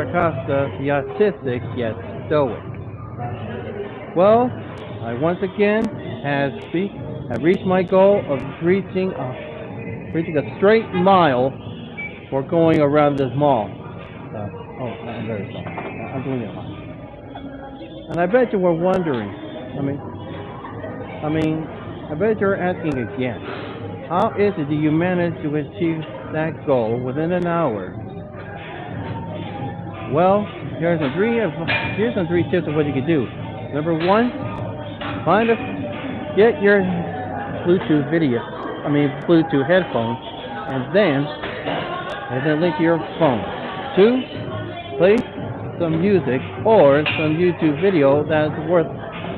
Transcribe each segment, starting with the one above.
Acosta, the autistic yet stoic. Well, I once again have reached my goal of reaching a straight mile for going around this mall. I'm very sorry. I'm doing it wrong. And I bet you were wondering. I bet you're asking again. How is it that you manage to achieve that goal within an hour? Well, here's some three tips of what you can do. Number one, get your Bluetooth headphones, and then link to your phone. Two, play some music or some YouTube video that's worth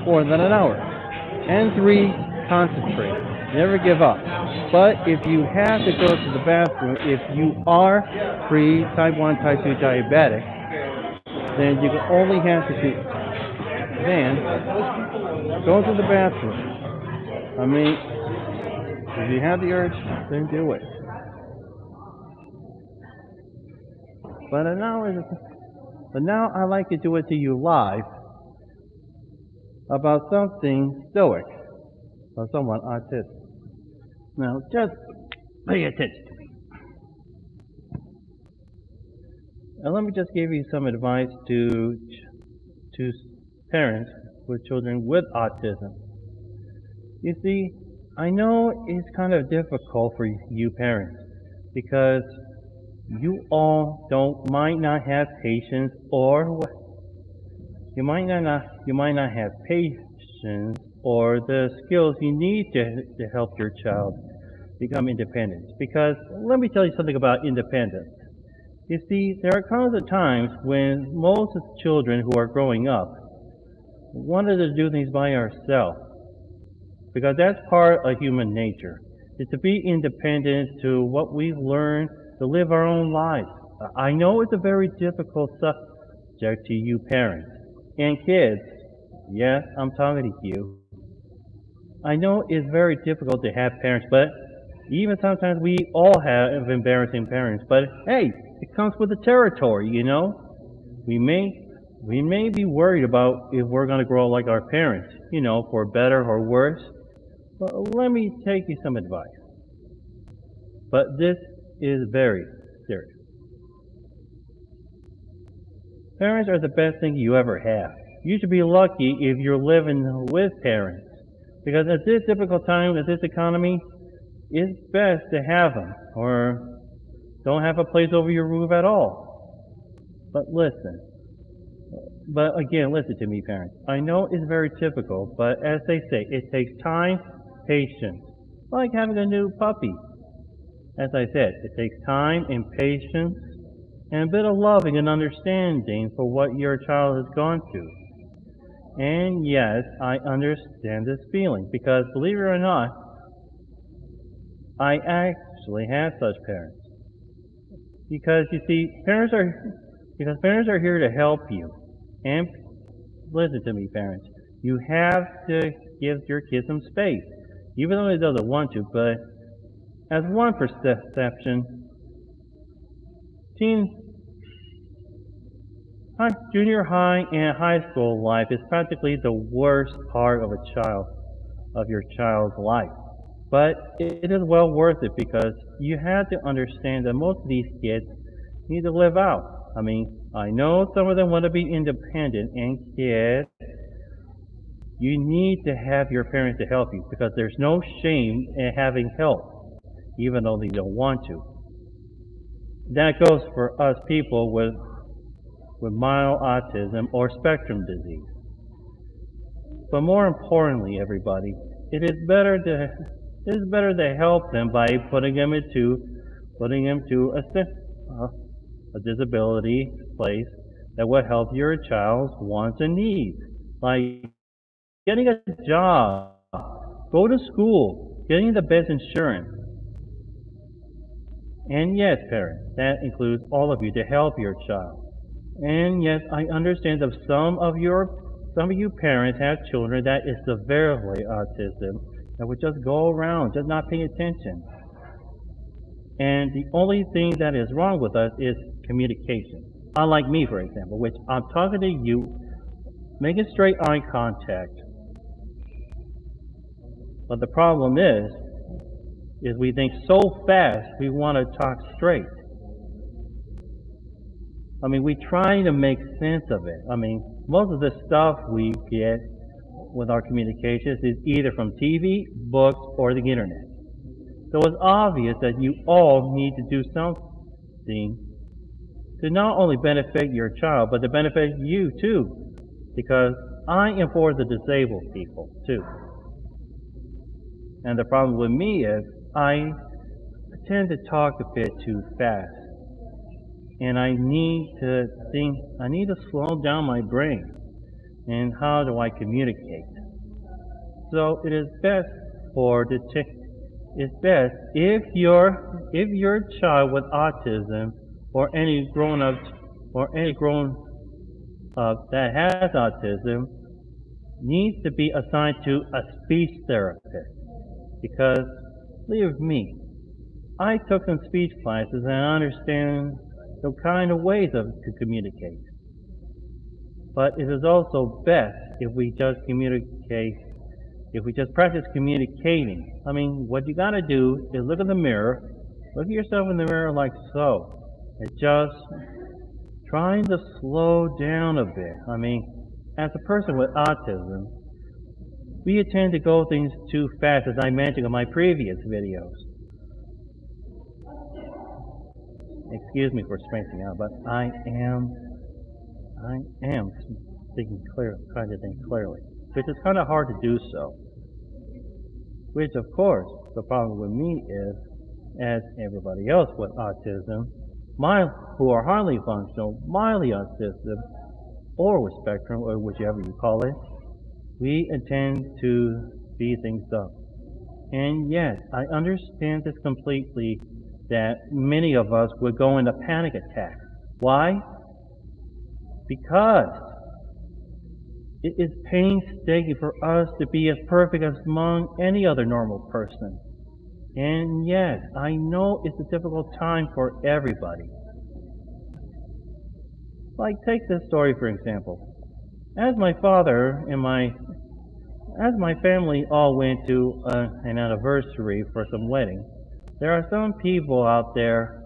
more than an hour. And three, concentrate. Never give up. But if you have to go to the bathroom, if you are type 1, type 2 diabetic, then you only have to go to the bathroom. If you have the urge, then do it. But now I like to do it to you live about something stoic or someone autistic. Now, just pay attention to me. And let me just give you some advice to parents with children with autism. You see, I know it's kind of difficult for you parents because you all might not have patience, or you might not have patience or the skills you need to help your child become independent. Because let me tell you something about independence. You see, there comes a times when most children who are growing up wanted to do things by ourselves, because that's part of human nature, is to be independent to what we've learned to live our own lives. I know it's a very difficult subject to you parents and kids. Yes, I'm talking to you. I know it's very difficult to have parents, but even sometimes we all have embarrassing parents. But hey, it comes with the territory, you know. We may be worried about if we're going to grow like our parents, for better or worse. But let me take you some advice. But this is very serious. Parents are the best thing you ever have. You should be lucky if you're living with parents, because at this difficult time, at this economy, it's best to have them, or don't have a place over your roof at all. But again, listen to me, parents. I know it's very difficult, but as they say, it takes time, patience, like having a new puppy. As I said, it takes time and patience and a bit of loving and understanding for what your child has gone through. And yes, I understand this feeling, because believe it or not, I actually have such parents. Because you see, parents are here to help you. And listen to me, parents. You have to give your kids some space, even though they doesn't want to. But as one perception, junior high and high school life is practically the worst part of your child's life. But it is well worth it, because you have to understand that most of these kids need to live out. I know some of them want to be independent, and kids, you need to have your parents to help you, because there's no shame in having help, even though they don't want to. That goes for us people with mild autism or spectrum disease. But more importantly, everybody, it is better to help them by putting them to a disability place that will help your child's wants and needs, like getting a job, go to school, getting the best insurance. And yes, parents, that includes all of you to help your child. And yes, I understand that some of you parents have children that is severely autistic, that would just go around just not paying attention. And the only thing that is wrong with us is communication. unlike me, for example, which I'm talking to you, making straight eye contact. But the problem is we think so fast we want to talk straight. I mean, we try to make sense of it. I mean, most of the stuff we get with our communications is either from TV, books, or the internet. So it's obvious that you all need to do something to not only benefit your child, but to benefit you too. Because I am for the disabled people too. And the problem with me is I tend to talk a bit too fast. And I need to slow down my brain. And how do I communicate? So it is best if your child with autism or any grown up that has autism needs to be assigned to a speech therapist. Because believe me, I took some speech classes and I understand the kind of ways to communicate. But it is also best if we just practice communicating. I mean, what you gotta do is look in the mirror, look at yourself in the mirror like so, and just trying to slow down a bit. I mean, as a person with autism, we tend to go things too fast, as I mentioned in my previous videos. Excuse me for spacing out, but I am trying to think clearly, which is kind of hard to do so. Which, of course, the problem with me is, as everybody else with autism, who are highly functional, mildly autistic, or with spectrum, or whichever you call it, we intend to speed things up. And yes, I understand this completely, that many of us would go into panic attack. Why? Because it is painstaking for us to be as perfect as among any other normal person. And yes, I know it's a difficult time for everybody. Like, take this story for example. As my family all went to an anniversary for some wedding, there are some people out there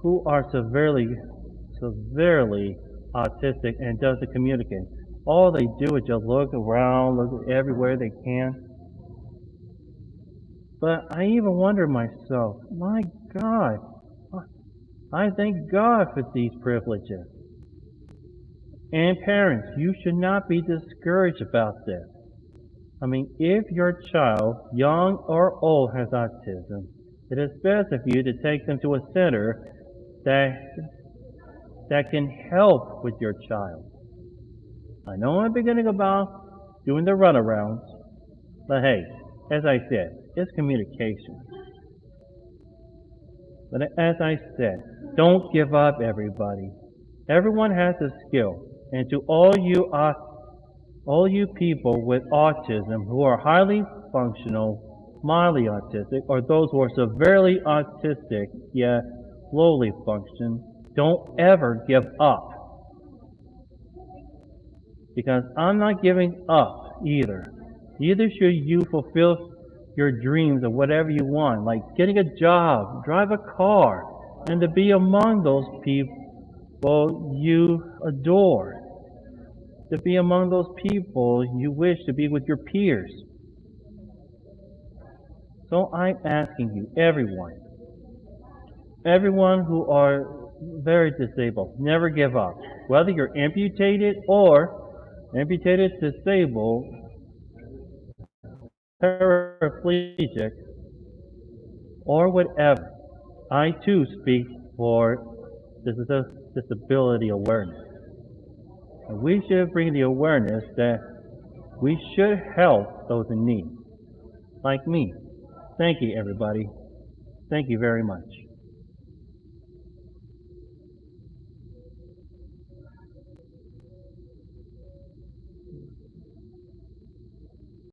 who are severely autistic and doesn't communicate. All they do is just look around, look everywhere they can. But I even wonder myself, my God, I thank God for these privileges. And parents, you should not be discouraged about this. I mean, if your child, young or old, has autism, it is best of you to take them to a center that can help with your child. I know I'm beginning about doing the runarounds, but hey, as I said, it's communication. But as I said, don't give up, everybody. Everyone has a skill, and to all you people with autism who are highly functional, mildly autistic, or those who are severely autistic yet slowly function, don't ever give up. Because I'm not giving up either. Neither should you fulfill your dreams of whatever you want, like getting a job, drive a car, and to be among those people you adore. To be among those people you wish to be with your peers. So I'm asking you, everyone who are very disabled, never give up. Whether you're amputated or amputated, disabled, paraplegic, or whatever, I too speak for disability awareness. And we should bring the awareness that we should help those in need, like me. Thank you, everybody. Thank you very much.